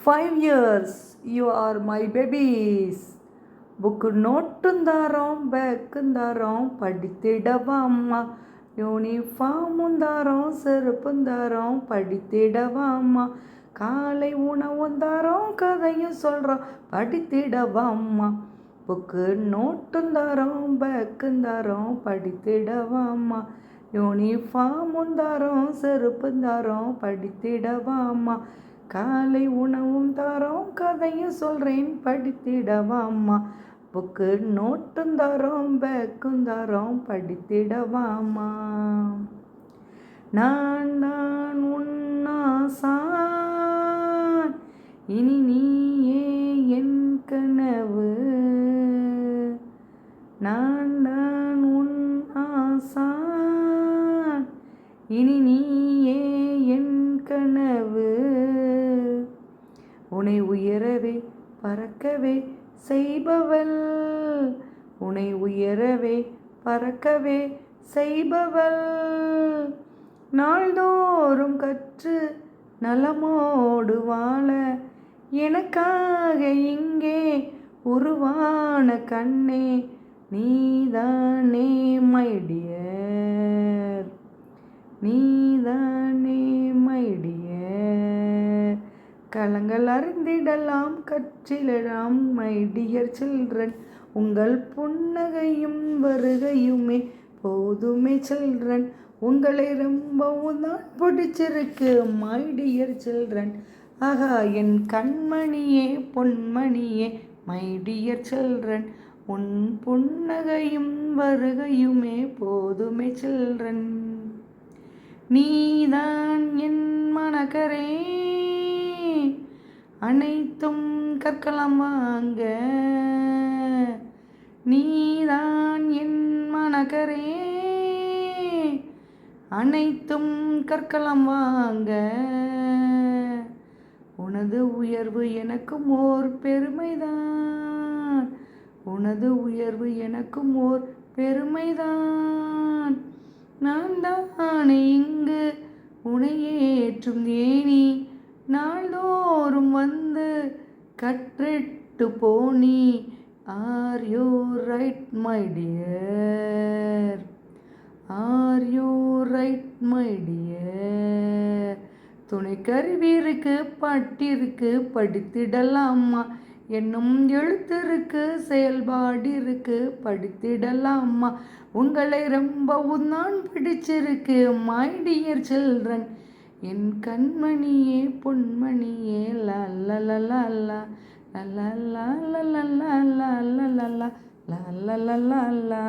5 years you are my babies. Book நோட்டும் தாரோம் பேக்கும் தாரோம் படித்திடவாம்மா. யூனிஃபார்மும் தாரோம் செருப்பும் தாரோம் படித்திடவாம்மா. காலை உணவும் தாரோம் கதையும் சொல்கிறோம் படித்திடவாம்மா. புக்கு நோட்டும் தாரோம் பேக்கும் தாரோம் படித்திடவாம்மா. யூனிஃபார்மும் தாரோம் செருப்பும் தாரோம் படித்திடவாம்மா. காலை உணவும் தாரோம் கதையும் சொல்கிறேன் படித்திடவாம்மா. புக்கு நோட்டும் தாரோம் பேக்கும் தாரோம் படித்திடவாம்மா. நான் உன்னாசான் இனி நீயே என் கனவு. நான் உன் ஆசான் இனி நீயே என் கனவு. உன்னை உயரவே பறக்கவே செய்பவள், உன்னை உயரவே பறக்கவே செய்பவள். நாள்தோறும் கற்று நலமோடு வாழ எனக்காக இங்கே உருவான கண்ணே நீதானே மை டியர், நீதானே மை டியர். களங்கள் அறிந்திடலாம் கற்றிடலாம் மை டியர் சில்ட்ரன். உங்கள் புன்னகையும் வருகையுமே போதுமே சில்ட்ரன். உங்களை ரொம்பவும் தான் பிடிச்சிருக்கு மை டியர் சில்ட்ரன். ஆகா என் கண்மணியே பொன்மணியே மை டியர் சில்ட்ரன். உன் புன்னகையும் வருகையுமே போதுமே சில்ட்ரன். நீதான் என் மனக்கரே அனைத்தும் கற்கலாம் வாங்க. நீதான் என் மனக்கரே அனைத்தும் கற்கலாம் வாங்க. உனது உயர்வு எனக்கும் ஓர் பெருமைதான், உனது உயர்வு எனக்கும் ஓர் பெருமைதான். நான் தானே இங்கு உனையேற்றும் ஏனி, நாள்தோறும் வந்து கற்றிட்டு போனி. Are you right my dear, are you right my dear. துணை கருவி இருக்கு பட்டிருக்கு படித்திடலாமா. என்னும் எழுத்திருக்கு செயல்பாடு இருக்கு படித்திடலாமா. உங்களை ரொம்பவும் நான் பிடிச்சிருக்கு மை டியர் சில்ட்ரன். என் கண்மணியே பொன்மணியே லா லா லா லா லா லா லா லா லா லா லா லா லா லா லா லா லா லா.